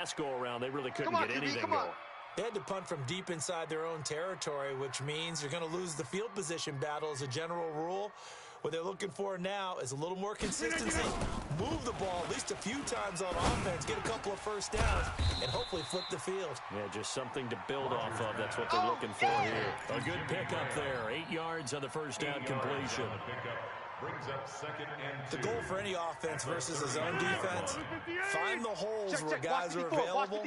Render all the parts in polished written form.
last go-around, they really couldn't get anything going. They had to punt from deep inside their own territory, which means you're going to lose the field position battle as a general rule. What they're looking for now is a little more consistency, move the ball at least a few times on offense, get a couple of first downs, and hopefully flip the field. Yeah, just something to build off of. That's what they're looking for here. A good pickup there. 8 yards on the first down completion. The goal for any offense versus a zone defense, find the holes where guys are available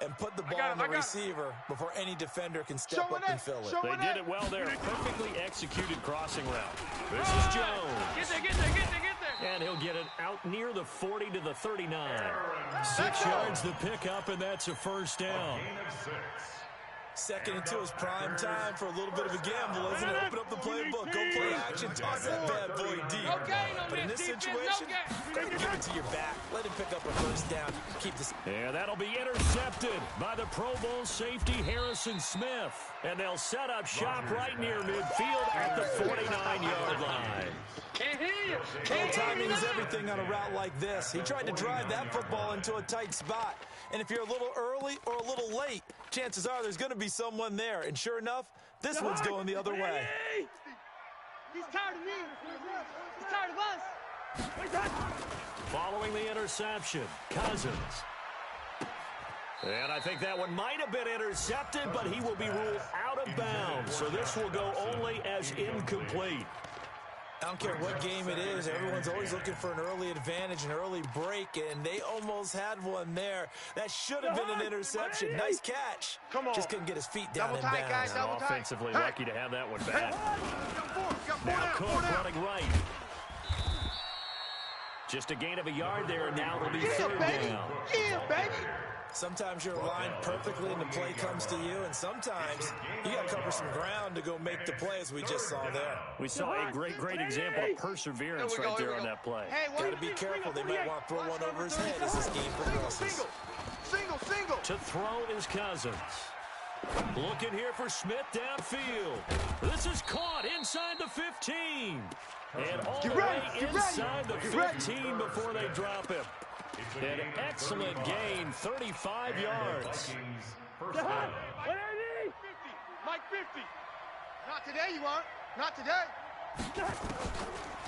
and put the ball on the receiver before any defender can step up and fill it. They did it well there. Perfectly executed crossing route. This is Jones. Get there. And he'll get it out near the 40 to the 39. 6 yards the pickup, and that's a first down. Second into his prime time for a little bit of a gamble, isn't it? Open up the playbook, go play action, toss that bad boy deep. But in this situation, go ahead and give it to your back. Let him pick up a first down. Keep this. Yeah, that'll be intercepted by the Pro Bowl safety Harrison Smith. And they'll set up shop right near midfield at the 49-yard line. Can't hear you. Well, timing is everything on a route like this. He tried to drive that football into a tight spot. And if you're a little early or a little late, chances are there's going to be someone there. And sure enough, this one's going the other way. He's tired of me. He's tired of us. Following the interception, Cousins. And I think that one might have been intercepted, but he will be ruled out of bounds. So this will go only as incomplete. I don't care what game it is. Everyone's always looking for an early advantage, an early break, and they almost had one there. That should have been an interception. Nice catch. Come on. Just couldn't get his feet down in tight, guys. bounds. Offensively lucky to have that one back. Now Cook running right. Just a gain of a yard there, and now it'll be third down. Yeah, baby. Sometimes you're aligned perfectly and the play comes to you, and sometimes you got to cover some ground to go make the play, as we just saw there. We saw a great example of perseverance right there on that play. Hey, Got to be careful. They might want to throw one over his head as this game progresses. Single. To throw is Cousins. Looking here for Smith downfield. This is caught inside the 15. And all the way inside the 15 before they drop him. An excellent gain, 35 yards. Mike 50. Not today, you aren't. Not today.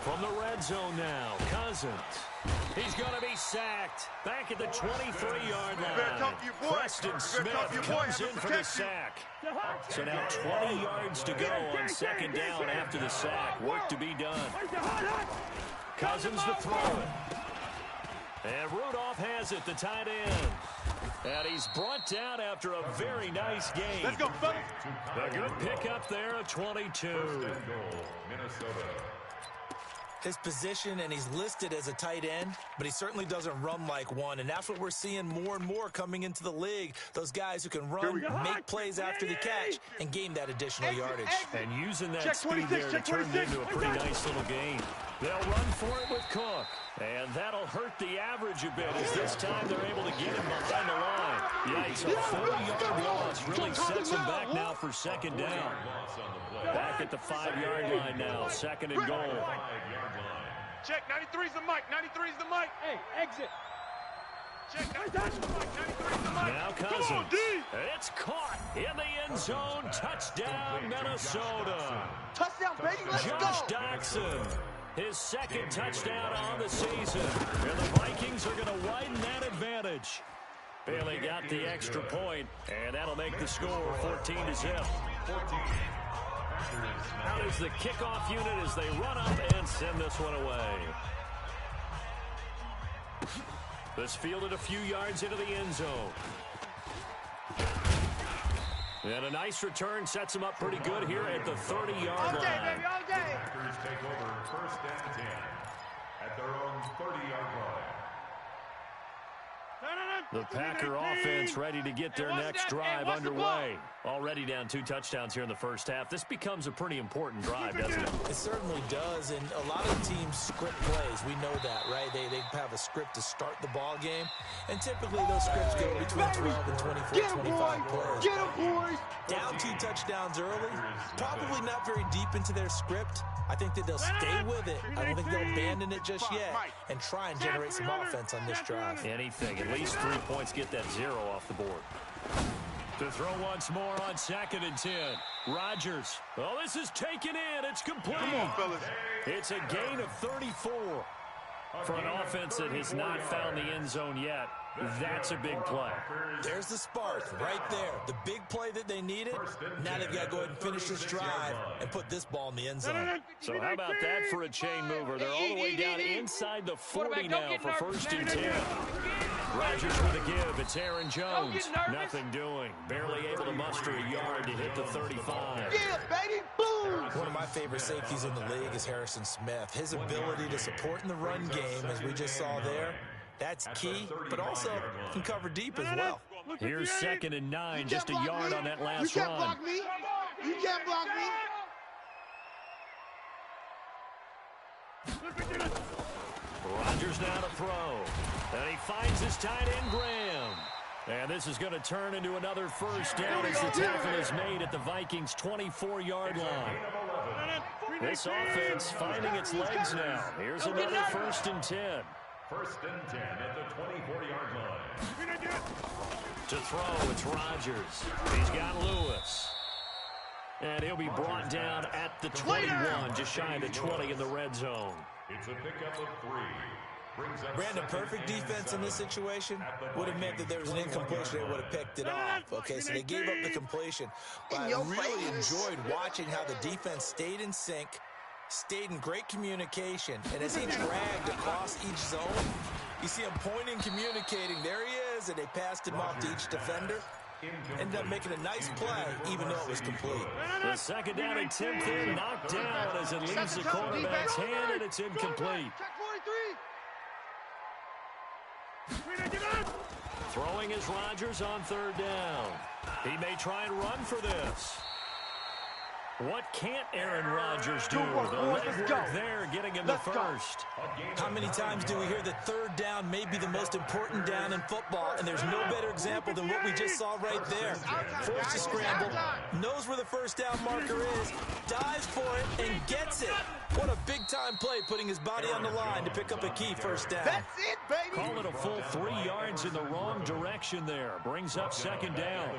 From the red zone now, Cousins. He's going to be sacked. Back at the 23-yard line. Preston Smith comes in for the sack. So now 20 yards to go on second down after the sack. Work to be done. Cousins to throw it. And Rudolph has it, the tight end. And he's brought down after a very nice game. Let's go, fellas. A good pickup there at 22. His position, and he's listed as a tight end, but he certainly doesn't run like one, and that's what we're seeing more and more coming into the league. Those guys who can run, make plays after the catch, and gain that additional yardage. And using that speed there to turn it into a pretty nice little gain. They'll run for it with Cook, and that'll hurt the average a bit as this time they're able to get him behind the line. Yikes, a 40-yard loss really sets him back now for second down. Back at the 5-yard line now, second and goal. Check, 93's the mic, 93's the mic. Hey, exit. Check, 93's the mic, 93's the mic. Now Cousins. Come on, D. It's caught in the end zone. Touchdown, Minnesota. Touchdown, baby, let's Josh go. Doxson, his second touchdown on the season. And the Vikings are going to widen that advantage. Bailey got the extra point, and that'll make the score 14-0. Out is the kickoff unit as they run up and send this one away. This fielded a few yards into the end zone. And a nice return sets them up pretty good here at the 30-yard line. All day, baby, all day. Packers take over first and 10 at their own 30-yard line. The Packer offense ready to get their next drive underway. Already down 2 touchdowns here in the first half. This becomes a pretty important drive, doesn't it? It certainly does, and a lot of teams script plays. We know that, right? They have a script to start the ball game, and typically those scripts go between 12 and 24, 25 plays. Get him, boys. Down 2 touchdowns early, probably not very deep into their script, I think that they'll stay with it. I don't think they'll abandon it just yet and try and generate some offense on this drive. Anything. At least 3 points, get that 0 off the board. To throw once more on 2nd and 10. Rodgers. Oh, this is taken in. It's complete. Come on, fellas. It's a gain of 34. For an offense that has not found the end zone yet, that's a big play. There's the spark right there. The big play that they needed. Now they've got to go ahead and finish this drive and put this ball in the end zone. So how about that for a chain mover? They're all the way down inside the 40 now for 1st and 10. Rodgers with a give. It's Aaron Jones. Nothing doing. Barely able to muster a yard to hit the 35. Yeah, baby. Boom. One of my favorite safeties in the league is Harrison Smith. His ability to support in the run game, as we just saw there, that's key, but also can cover deep as well. Here's 2nd and 9, just a yard on that last run. You can't run. block me. You can't block me. Rodgers now to throw. And he finds his tight end, Graham. And this is going to turn into another 1st down as the tackle is made at the Vikings' 24-yard line. This offense finding its legs now. Here's another 1st and 10. 1st and 10 at the 24-yard line. To throw, it's Rodgers. He's got Lewis. And he'll be brought down at the 21, just shy of the 20 in the red zone. It's a pickup of 3. Brandon, perfect defense in this situation would have meant that there was an incompletion. They would have picked it off. Okay, so they gave up the completion. But I really enjoyed watching how the defense stayed in sync, stayed in great communication. And as he dragged across each zone, you see him pointing, communicating. There he is, and they passed him off to each defender. Ended up making a nice play, even though it was complete. The 2nd down attempt there knocked down as it leaves the quarterback's hand, and it's incomplete. Throwing is Rodgers on 3rd down. He may try and run for this. What can't Aaron Rodgers do? The legwork there getting him the 1st. How many times do we hear that 3rd down may be the most important down in football, and there's no better example than what we just saw right there. Forced to scramble, knows where the 1st down marker is, dives for it, and gets it. What a big-time play, putting his body on the line to pick up a key 1st down. That's it, baby. Call it a full 3 yards in the wrong direction there. Brings up 2nd down.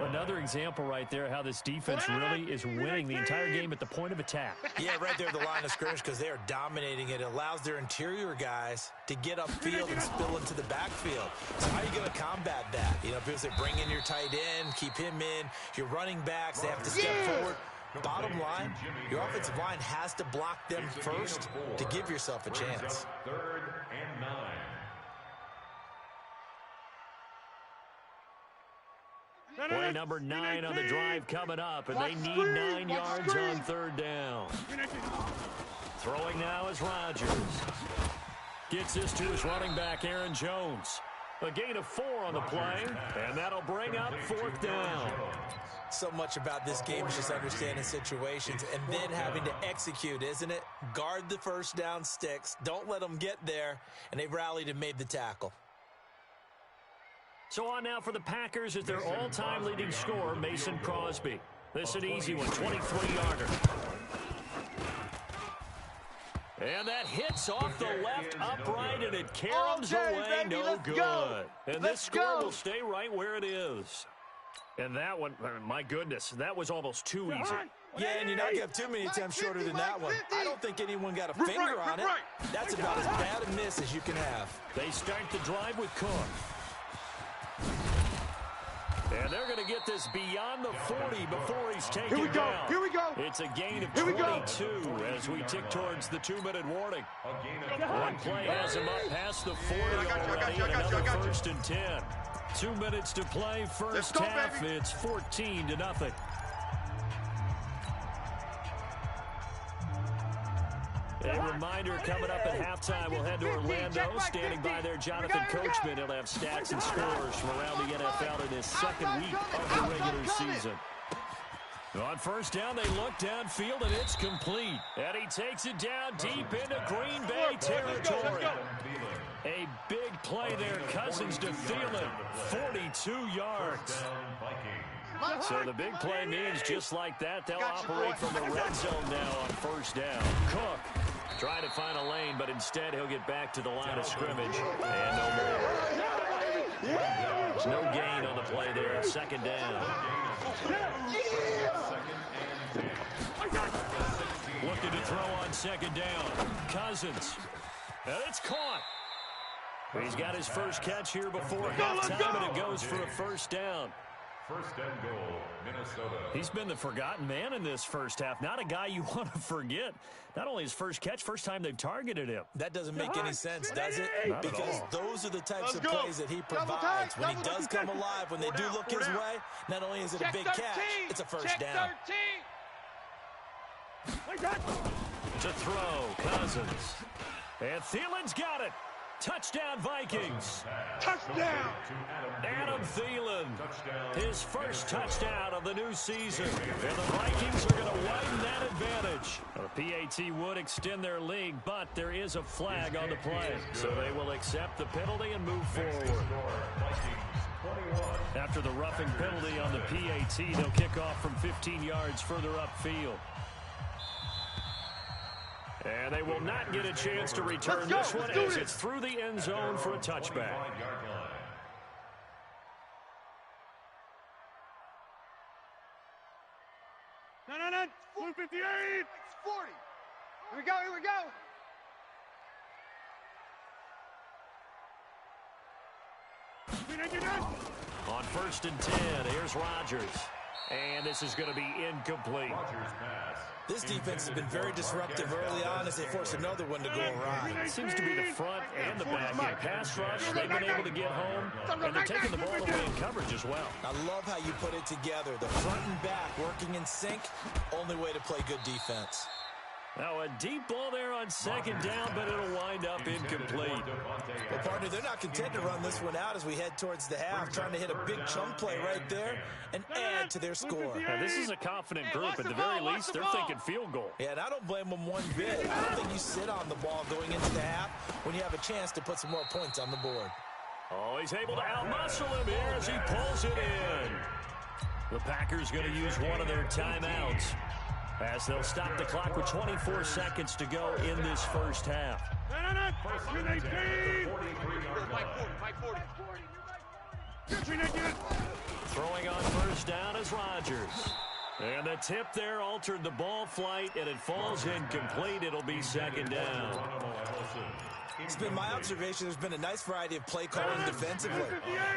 Another example right there how this defense really is winning the entire game at the point of attack. Yeah, right there at the line of scrimmage, because they are dominating it. It allows their interior guys to get upfield and spill into the backfield. So how are you going to combat that? You know, people say bring in your tight end, keep him in. Your running backs, they have to step forward. Bottom line, your offensive line has to block them first to give yourself a chance. 3rd and 9. Play number 9 on the drive coming up, and they need 9 yards on 3rd down. Throwing now is Rodgers. Gets this to his running back, Aaron Jones. A gain of 4 on the play, and that'll bring up 4th down. So much about this game is just understanding situations and then having to execute, isn't it? Guard the 1st down sticks. Don't let them get there, and they've rallied and made the tackle. So on now for the Packers is their all-time leading scorer, Mason Crosby. This is an easy one, 23-yarder. And that hits off the left upright, and it caroms away, no good. And this score will stay right where it is. And that one, my goodness, that was almost too easy. Yeah, and you're not going to have too many attempts shorter than that one. I don't think anyone got a finger on it. That's about as bad a miss as you can have. They start the drive with Cook. And they're going to get this beyond the 40 before he's taken down. Here we go. It's a gain of 22 as we tick towards the 2-minute warning. One play has him up past the 40 already, and another 1st and 10. 2 minutes to play, first half. Baby. It's 14-0. A reminder coming up at halftime, we'll head to Orlando. Standing by there, Jonathan Coachman. He'll have stats and scores from around the NFL in his 2nd week of the regular season. On 1st down, they look downfield, and it's complete. And he takes it down deep into Green Bay territory. A big play there, Cousins to Thielen, 42 yards. So the big play means just like that, they'll operate from the red zone now on first down. Cook trying to find a lane, but instead he'll get back to the line of scrimmage. And no more. There's no gain on the play there. Second down. Looking to throw on second down. Cousins. And it's caught. He's got his first catch here before halftime, and it goes for a first down. First and goal, Minnesota. He's been the forgotten man in this first half. Not a guy you want to forget. Not only his first catch, first time they've targeted him. That doesn't make any sense, does it? Not because those are the types of plays that he provides. When he does come alive, when they do look his way, not only is it a big catch, it's a first down. To throw, Cousins. And Thielen's got it. Touchdown, Vikings. Touchdown. Adam Thielen, his first touchdown of the new season. And the Vikings are going to widen that advantage. The PAT would extend their lead, but there is a flag on the play. So they will accept the penalty and move forward. After the roughing penalty on the PAT, they'll kick off from 15 yards further upfield. And they will not get a chance to return this one as it's through the end zone for a touchback. No. 58. It's 40. Here we go. On first and 10, here's Rodgers. And this is going to be incomplete. This defense has been very disruptive early on as they force another one to go awry. It seems to be the front and the back. In pass rush, they've been able to get home, and they're taking the ball away in coverage as well. I love how you put it together. The front and back working in sync, only way to play good defense. Now a deep ball there on second down, but it'll wind up incomplete. Well, partner, they're not content to run this one out as we head towards the half, trying to hit a big chunk play right there and add to their score. Now, this is a confident group. At the very least, they're thinking field goal. Yeah, and I don't blame them one bit. I don't think you sit on the ball going into the half when you have a chance to put some more points on the board. Oh, he's able to outmuscle him here as he pulls it in. The Packers going to use one of their timeouts, as they'll stop the clock with 24 seconds to go in this first half. Throwing on first down is Rodgers. And the tip there altered the ball flight, and it falls incomplete. It'll be second down. It's been my observation there's been a nice variety of play calling defensively.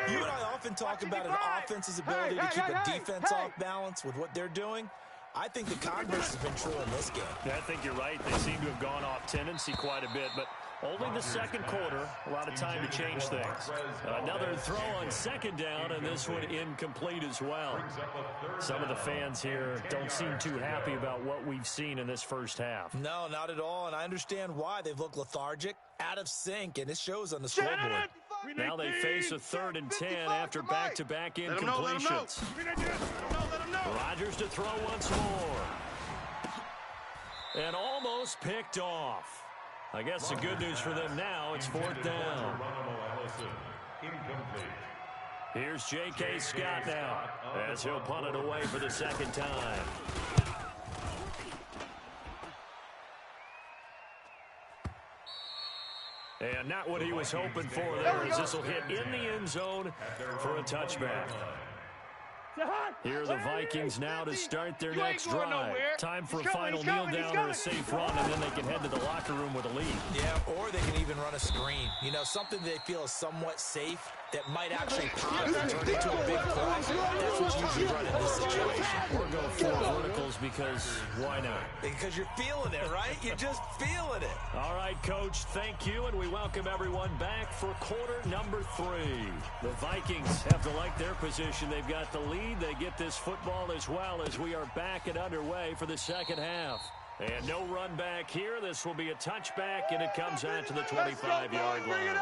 You and I often talk about an offense's ability to keep a defense off balance with what they're doing. I think the converse has been true in this game. Yeah, I think you're right. They seem to have gone off tendency quite a bit, but only the second quarter, a lot of time to change things. Another throw on second down, and this one incomplete as well. Some of the fans here don't seem too happy about what we've seen in this first half. No, not at all, and I understand why. They've looked lethargic, out of sync, and it shows on the scoreboard. Now they face a 3rd and 10 after back-to-back incompletions. Rodgers to throw once more. And almost picked off. I guess the good news for them now, it's 4th down. Here's J.K. Scott now, as he'll punt it away for the second time. And not what he was hoping for there, as this will hit in the end zone for a touchback. Here are the Vikings now to start their next drive. Time for a final kneel down or a safe run, and then they can head to the locker room with a lead. Yeah, or they can even run a screen. You know, something they feel is somewhat safe that might actually pop and turn into a big play. That's what's usually run in this situation. Or go 4 verticals because why not? Because you're feeling it, right? You're just feeling it. All right, Coach, thank you, and we welcome everyone back for quarter number 3. The Vikings have to like their position. They've got the lead. They get this football as well as we are back and underway for the second half. And no run back here. This will be a touchback, and it comes out to the 25-yard line.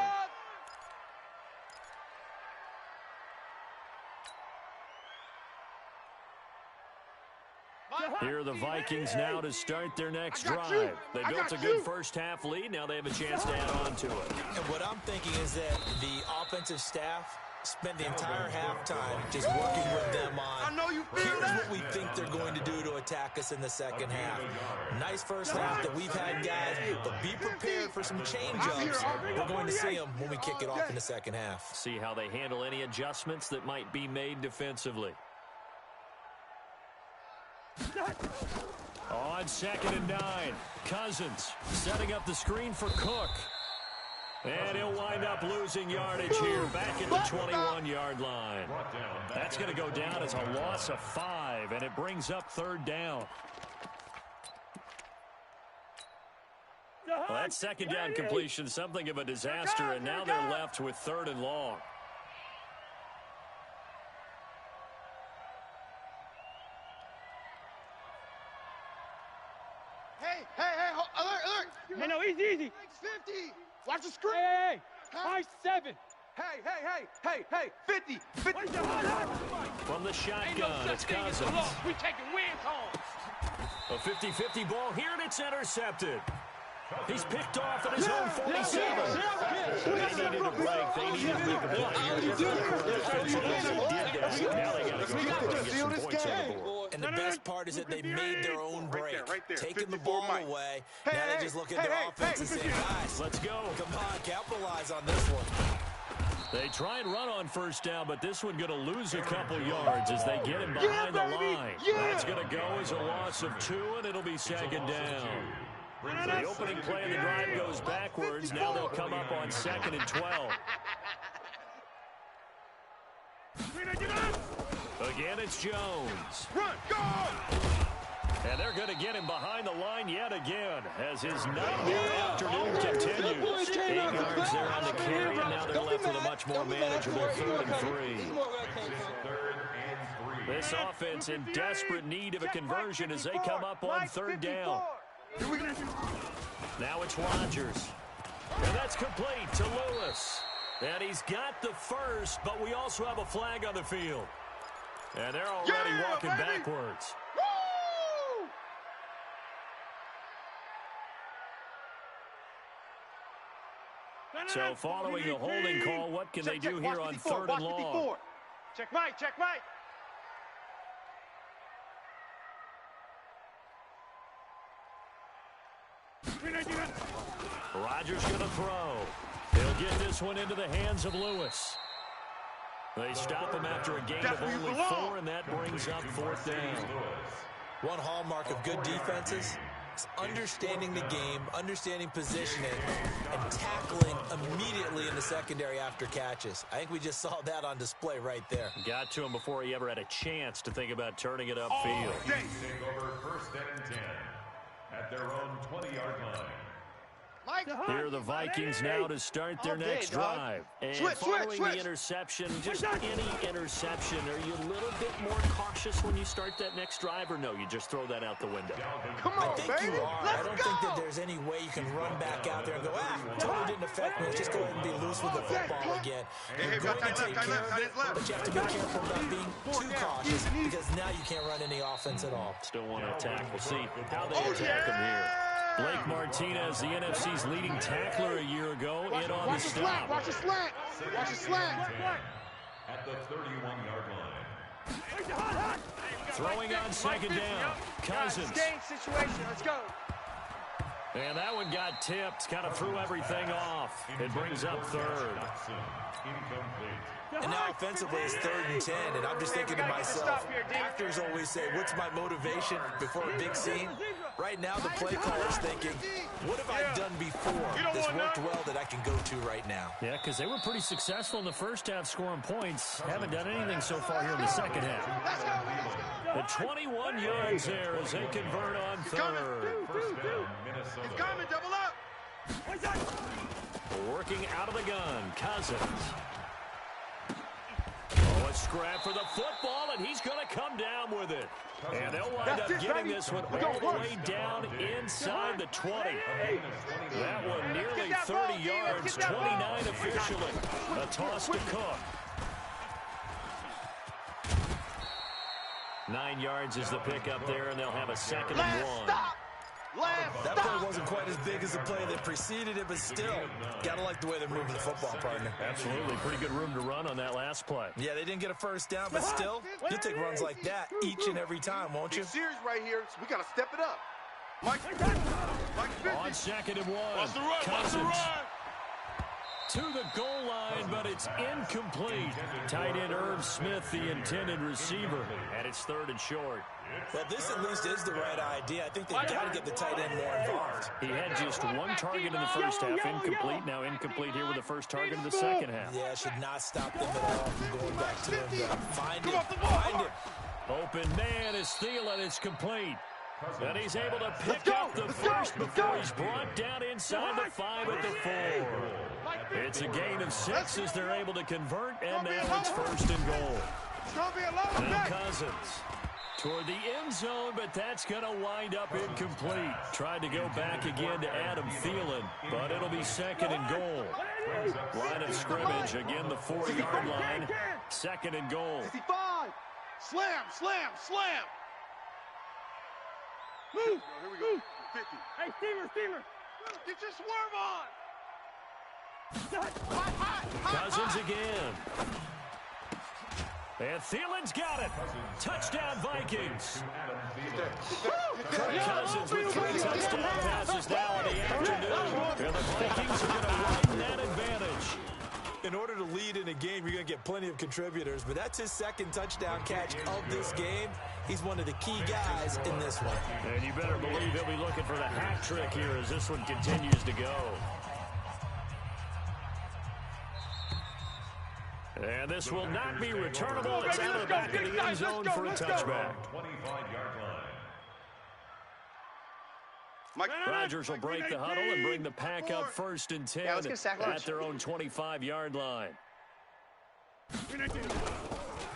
Here are the Vikings now to start their next drive. They built a good first half lead. Now they have a chance to add on to it. And what I'm thinking is that the offensive staff spent the entire halftime just working with them on, here's what we think they're going to do to attack us in the second half. Nice first half that we've had, guys, but be prepared for some change-ups. We're going to see them when we kick it off in the second half. See how they handle any adjustments that might be made defensively. On 2nd and 9, Cousins setting up the screen for Cook. And he'll wind up losing yardage here back at the 21-yard line. That's going to go down as a loss of 5, and it brings up 3rd down. Well, that 2nd down completion, something of a disaster, and now they're left with 3rd and long. Hey, alert. Hey, no, easy. 50. Watch the screen. Hey, high 7. Hey, 50. From the shotgun, it's Cousins. We taking wins home. A 50-50 ball here, and it's intercepted. He's picked off at his own 47. They needed a break. They needed to make a play. Now they got to go get some points on the board. And the best part is that they made their own break, taking the ball away. Now they just look at their offense and say, guys, let's go. Come on, capitalize on this one. They try and run on 1st down, but this one going to lose a couple yards as they get him behind the line. That's going to go as a loss of 2, and it'll be 2nd down. The opening play of the drive goes backwards. Now they'll come up on 2nd and 12. Again, it's Jones. Run, go! And they're going to get him behind the line yet again as his nightmare afternoon continues. 8 yards there on the carry, and now they're left with a much more manageable 3rd and 3. This offense in desperate need of a conversion as they come up on 3rd down. Now it's Rodgers. And that's complete to Lewis. And he's got the first, but we also have a flag on the field. And they're already walking backwards. Woo! So following the holding call, what can they do here on 3rd and long? Check Mike. Rodgers going to throw. He'll get this one into the hands of Lewis. They stop him after a gain of only 4, and that brings up 4th down. One hallmark of good defenses is understanding the game, understanding positioning, and tackling immediately in the secondary after catches. I think we just saw that on display right there. Got to him before he ever had a chance to think about turning it upfield. Take over 1st and 10 at their own 20-yard line. Here are the Vikings now to start their next drive. And following the interception, just any interception, are you a little bit more cautious when you start that next drive, or no, you just throw that out the window? Come on, I think you are. I don't think that there's any way you can run back out there and go, totally didn't affect me. Let's just go ahead and be loose with the football again. You're going to take care of it, but you have to be careful about being too cautious because now you can't run any offense at all. Still want to attack. We'll see how they attack them here. Blake Martinez, the NFC's leading tackler a year ago, in on the stop. Watch the slant. At the 31-yard line. Throwing on 2nd down. Cousins. Situation. Let's go. And that one got tipped, kind of threw everything off. It brings up 3rd. And now offensively it's 3rd and 10, and I'm just thinking to myself, actors always say, what's my motivation before a big scene? Right now the play caller's thinking, what have I done before that's worked well that I can go to right now? Yeah, because they were pretty successful in the first half scoring points. Haven't done anything so far here in the second half. The 21 yards there as they convert on 3rd. It's coming, double up. Working out of the gun, Cousins. A scrap for the football, and he's going to come down with it. And they'll wind up getting this one all the way down inside the 20. That one nearly 30 yards, 29 officially. A toss to Cook. 9 yards is the pickup there, and they'll have a 2nd and 1. Last That play wasn't quite as big as the play that preceded it, but still, got to like the way they're moving the football, partner. Absolutely. Pretty good room to run on that last play. Yeah, they didn't get a first down, but still, you'll take runs like that each and every time, won't you? Serious right here, so we got to step it up. Mike, on 2nd and 1. Cousins to the goal line, but it's incomplete. Tight end Irv Smith, the intended receiver, and it's 3rd and short. Well, this at least is the right idea. I think they've got to get the tight end more involved. He had just 1 target in the first half, incomplete. Now incomplete here with the first target in the second half. Yeah, should not stop them at all from going back to him. Find him. Open man is Thielen. It's complete. And he's able to pick up the first before he's brought down inside the 5 at the 4. It's a gain of 6 as they're able to convert, and now it's 1st and goal. And Cousins toward the end zone, but that's going to wind up incomplete. Tried to go back again to Adam Thielen, but it'll be 2nd and goal. Line of scrimmage, again the 4-yard line. 2nd and goal. 65. Slam. Move. Here we go. 50. Hey, Steamer. Get your swerve on. Cousins again. And Thielen's got it. Touchdown, Vikings. Kirk Cousins with 3 touchdown passes now in the afternoon. And the Vikings are going to widen that advantage. In order to lead in a game, you're going to get plenty of contributors, but that's his 2nd touchdown catch of this game. He's one of the key guys in this one. And you better believe he'll be looking for the hat trick here as this one continues to go. And this will not be returnable. It's out of the back of the end zone for a touchback. 25-yard line. Rodgers will break the huddle and bring the pack up 1st and 10 at their own 25-yard line.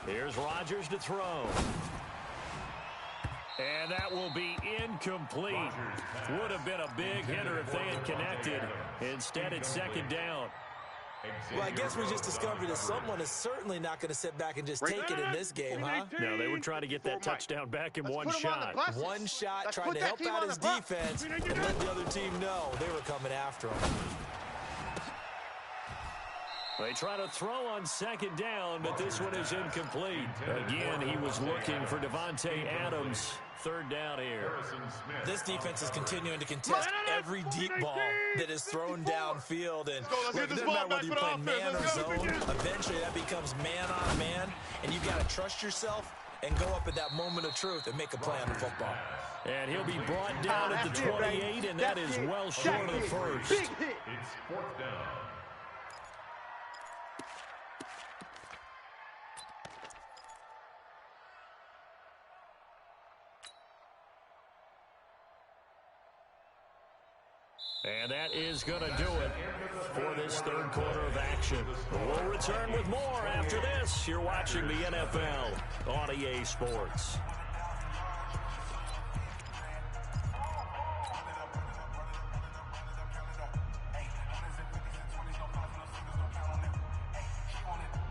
Here's Rodgers to throw. And that will be incomplete. Would have been a big hitter if they had connected. Instead, it's 2nd down. Well, I guess we just discovered that someone is certainly not going to sit back and just take it in this game, huh? No, they were trying to get that touchdown back in one shot. One shot, trying to help out his defense and let the other team know they were coming after him. They try to throw on 2nd down, but this one is incomplete. Again, he was looking for Devontae Adams. 3rd down here. This defense is continuing to contest every deep ball that is thrown downfield. And look, it doesn't matter whether you play man or zone. Eventually, that becomes man on man. And you got to trust yourself and go up at that moment of truth and make a play on the football. And he'll be brought down at the 28, and that is well short of the first. It's 4th down. And that is going to do it for this 3rd quarter of action. We'll return with more after this. You're watching the NFL on EA Sports.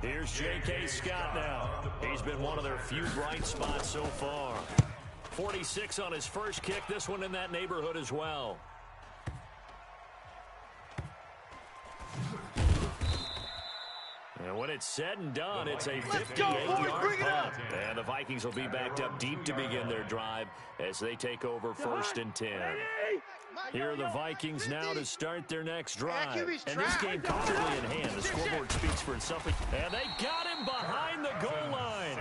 Here's J.K. Scott now. He's been one of their few bright spots so far. 46 on his first kick. This one in that neighborhood as well. And when it's said and done, it's a 58-yard punt. And the Vikings will be backed up deep to begin their drive as they take over 1st and 10. Here are the Vikings now to start their next drive. And this game comfortably in hand. The scoreboard speaks for itself. And they got him behind the goal line.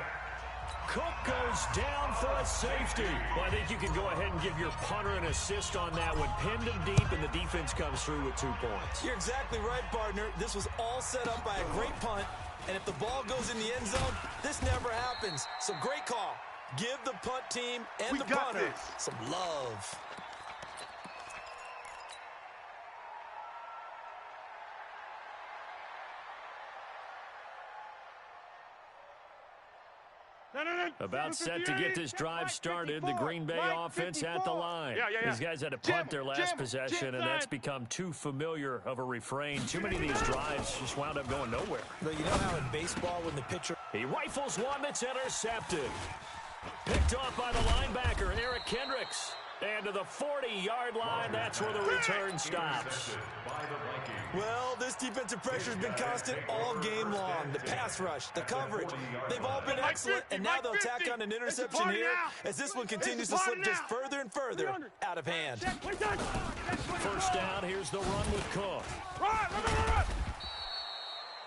Cook goes down for a safety. Well, I think you can go ahead and give your punter an assist on that one. Pinned him deep, and the defense comes through with 2 points. You're exactly right, partner. This was all set up by a great punt, and if the ball goes in the end zone, this never happens. So great call. Give the punt team and the punter some love. About set to get this drive started. The Green Bay offense at the line. These guys had to punt their last possession, and that's become too familiar of a refrain. Too many of these drives just wound up going nowhere. But you know how in baseball when the pitcher... He rifles one that's intercepted. Picked off by the linebacker, Eric Kendricks. And to the 40-yard line, that's where the return stops. Well, this defensive pressure has been constant all game long. The pass rush, the coverage, they've all been excellent, and now they'll tack on an interception here as this one continues to slip just further and further out of hand. First down, here's the run with Cook. Run!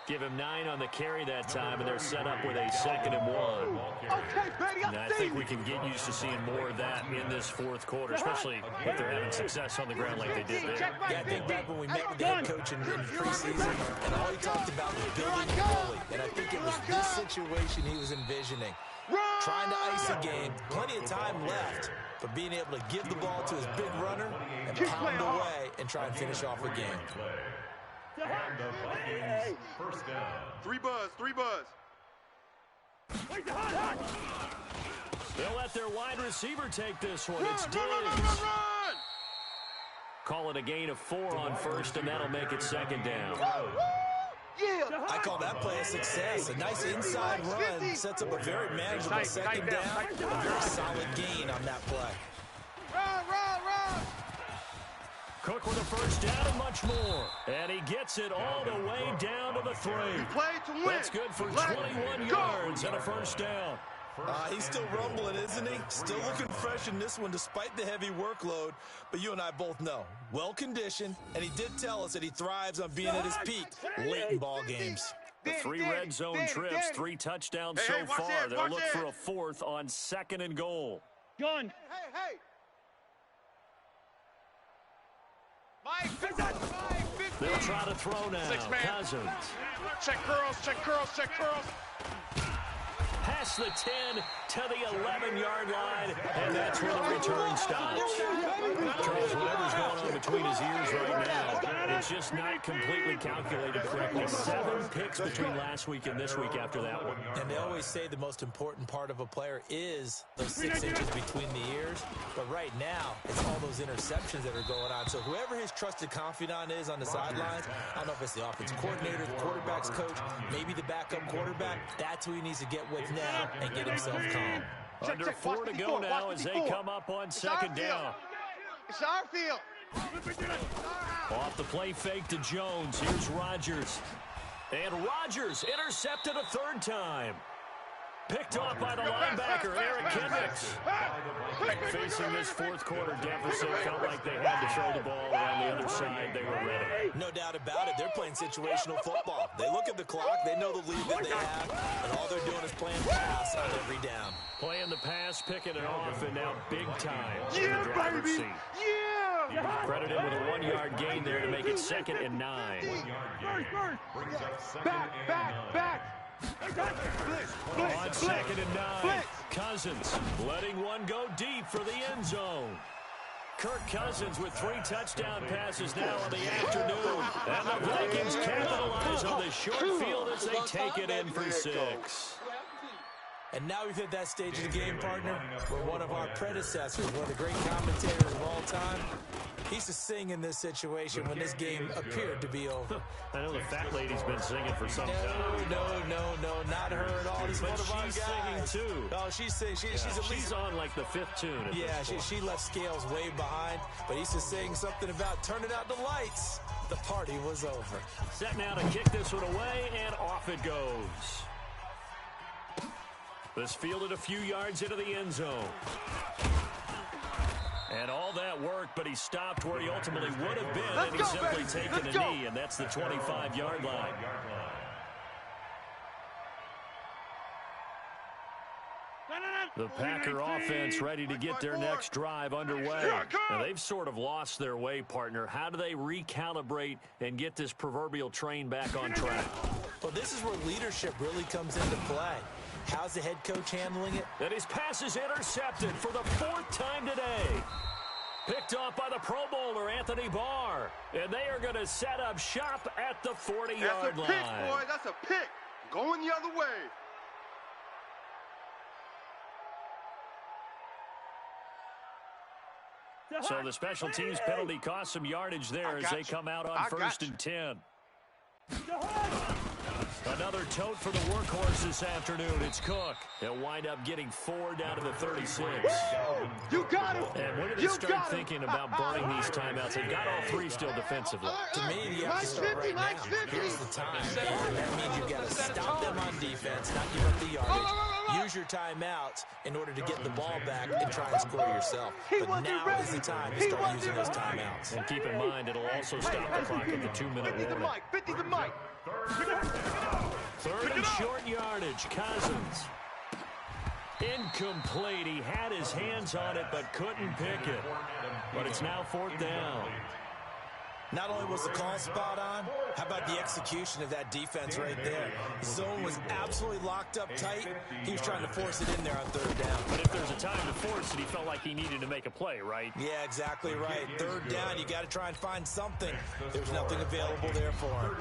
Give him 9 on the carry that time, and they're set up with a 2nd and 1. Okay, Betty, And I think we can get used to seeing more of that in this fourth quarter, especially if they're having success on the ground like they did there. Yeah, I think back when we met with the head coach in preseason, and all he talked about was building the goalie. And I think it was this situation he was envisioning. Trying to ice a game, plenty of time left, but being able to give the ball to his big runner and pound away and try and finish off a game. And the Vikings first down. 3 buzz. They'll let their wide receiver take this one. It's Diggs. Run! Call it a gain of 4 on first, and that'll make it 2nd down. Yeah! I call that play a success. A nice inside run sets up a very manageable 2nd down. A very solid gain on that play. Run! Cook with a first down and much more. And he gets it all the way down to the 3. Play to win. That's good for 21 yards and a first down. He's still rumbling, isn't he? Still looking fresh in this one despite the heavy workload. But you and I both know, well-conditioned, and he did tell us that he thrives on being at his peak late in ball games. The 3 red zone trips, 3 touchdowns so far. They'll look for a 4th on 2nd and goal. Gun. Hey! Mike, They'll try to throw now. 6-man. Cousins. Check curls. Past the 10 to the 11-yard line, and that's where the return stops. Charles, whatever's going on between his ears right now, it's just not completely calculated correctly. 7 picks between last week and this week after that one. And they always say the most important part of a player is those 6 inches between the ears. But right now, it's all those interceptions that are going on. So whoever his trusted confidant is on the sidelines, I don't know if it's the offensive coordinator, the quarterback's coach, maybe the backup quarterback, that's who he needs to get with now and get himself calm. Under 4 to go now as they come up on 2nd down. It's our field. Off the play fake to Jones. Here's Rodgers. And Rodgers intercepted a 3rd time. Picked off by the linebacker, Eric Kendricks. Facing this 4th quarter deficit, felt like they had to throw the ball around the other side. They were ready. No doubt about it. They're playing situational football. They look at the clock. They know the lead that they have. And all they're doing is playing pass on every down. Playing the pass, picking it off, and now big time in Yeah, the driver's baby! seat. Yeah! Credited with a 1-yard gain there to make it 2nd and 9. 1 yard gain. Brings up 2nd and 9. On 2nd and 9, Cousins letting one go deep for the end zone. Kirk Cousins with 3 touchdown passes now in the afternoon. And the Vikings capitalize on the short field as they take it in for 6. And now we've hit that stage of the game, partner, where one of our predecessors, one of the great commentators of all time, he used to sing in this situation when this game appeared to be over. I know the fat lady's been singing for some time. No, not her at all. This is one of our She's guys. singing too. No, she's at least... She's on like the 5th tune at Yeah, this point. she left Scales way behind, but he used to sing something about turning out the lights. The party was over. Set now to kick this one away, and off it goes. This fielded a few yards into the end zone. And all that worked, but he stopped where he ultimately would have been, and he's simply taken a knee, and that's the 25-yard line. The Packer offense ready to get their next drive underway. Now, they've sort of lost their way, partner. How do they recalibrate and get this proverbial train back on track? Well, this is where leadership really comes into play. How's the head coach handling it? And his pass is intercepted for the 4th time today. Picked off by the Pro Bowler, Anthony Barr. And they are going to set up shop at the 40-yard line. That's a pick, boy. That's a pick. Going the other way. So the special teams penalty cost some yardage there as they come out on 1st and 10. Another tote for the workhorse this afternoon. It's Cook. He'll wind up getting 4 down to the 36. You got him. And when do they start thinking about burning these timeouts? They've got all 3 still defensively. To me, you have to start right now. Here's the time. That means you've got to stop them on defense, not give up the yardage. Use your timeouts in order to get the ball back and try and score yourself. But now is the time to start using those timeouts. And keep in mind, it'll also stop the clock at the 2-minute warning. 50 the mic. 3rd and short yardage. Cousins. Incomplete. He had his hands on it but couldn't pick it. But it's now 4th down. Not only was the call spot on, how about the execution of that defense right there? The zone was absolutely locked up tight. He was trying to force it in there on 3rd down. But if there's a time to force it, he felt like he needed to make a play, right? Yeah, exactly right. 3rd down, you got to try and find something. There's nothing available there for him.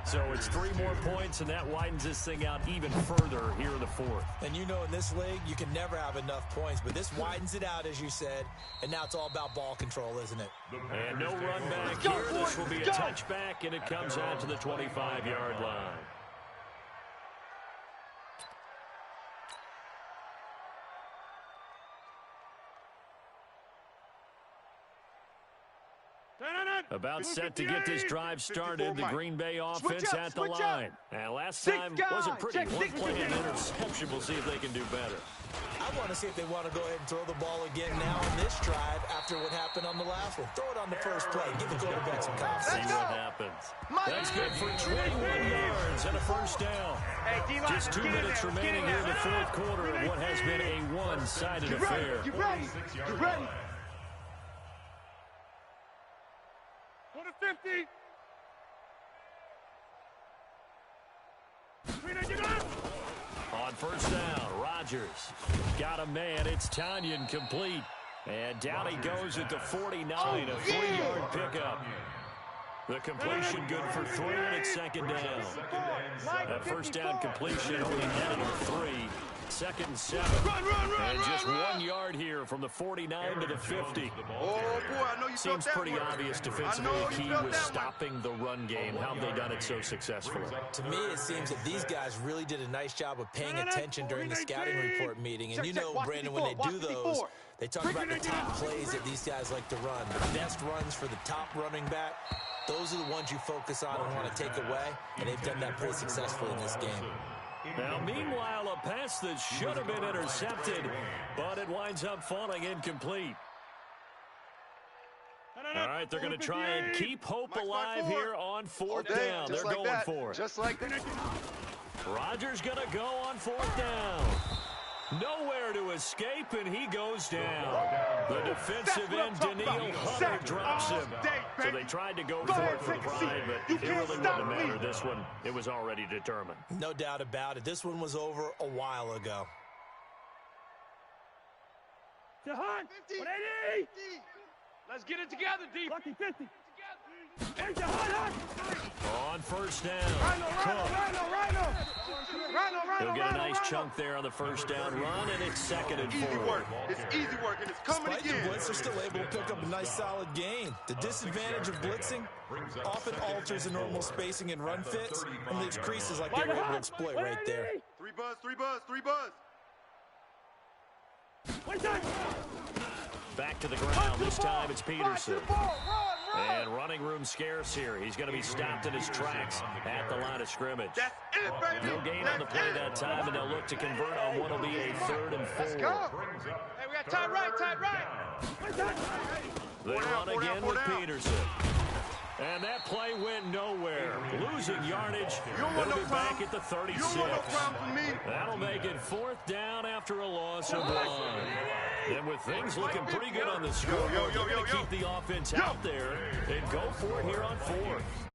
So it's 3 more points, and that widens this thing out even further here in the 4th. And you know in this league, you can never have enough points, but this widens it out, as you said, and now it's all about ball control, isn't it? And no run back here. This will be a touchback, and it comes out to the 25-yard line. About set to get this drive started, the Green Bay offense at the line. And last time wasn't pretty. One play and interception. We'll see if they can do better. I want to see if they want to go ahead and throw the ball again now on this drive after what happened on the last one. Throw it on the first play. Give the quarterback some confidence. See what happens. That's good for 21 yards and a 1st down. Just 2 minutes remaining here in the 4th quarter of what has been a one-sided affair. You ready? You ready? 50. On 1st down, Rodgers got a man. It's Tanyan complete. And down he goes at the 49, a 3-yard pickup. The completion good for 3, and it's 2nd down. That 1st down completion only netting 3. 2nd and 7. And just 1 yard here from the 49 to the 50. Oh, boy, I know you Seems pretty obvious defensively. The key was stopping the run game. How have they done it so successfully? To me, it seems that these guys really did a nice job of paying attention during the scouting report meeting. And you know, Brandon, when they do those, they talk about the top plays that these guys like to run. The best runs for the top running back. Those are the ones you focus on and want to take away. And they've done that pretty successfully in this game. Now, meanwhile, a pass that should have been intercepted, but it winds up falling incomplete. All right, they're going to try and keep hope alive here on 4th down. They're going for it. Just like that. Rodgers going to go on 4th down. Nowhere to escape, and he goes down. The defensive end, Daniil Hunter, drops him. So they tried to go for it for pride, but it really wouldn't have mattered. This one, it was already determined. No doubt about it. This one was over a while ago. Jahan, 180. Let's get it together, D. Lucky 50. Hey, Jahan. On 1st down, Cook. He'll get a nice chunk there on the 1st down run, and it's 2nd and 4. Easy work. It's easy work, and it's coming Despite again. the blitz, they're still able to pick up a nice solid gain. The disadvantage of blitzing often alters the normal spacing and run fits and leaves creases like they were able to exploit right there. 3 buzz, 3 buzz, 3 buzz. Back to the ground. This time it's Peterson. And running room scarce here. He's going to be stopped in his tracks at the line of scrimmage. That's it, baby. No gain on the play that time, and they'll look to convert on what will be a 3rd and 4. Let's go. Hey, we got tight right. They run again with Peterson. And that play went nowhere. Losing yardage. They'll be back at the 36. You don't want no problem for me. That'll make it 4th down after a loss of 1. And with things looking pretty good on the scoreboard, they're going to keep the offense out there and go for it here on 4th.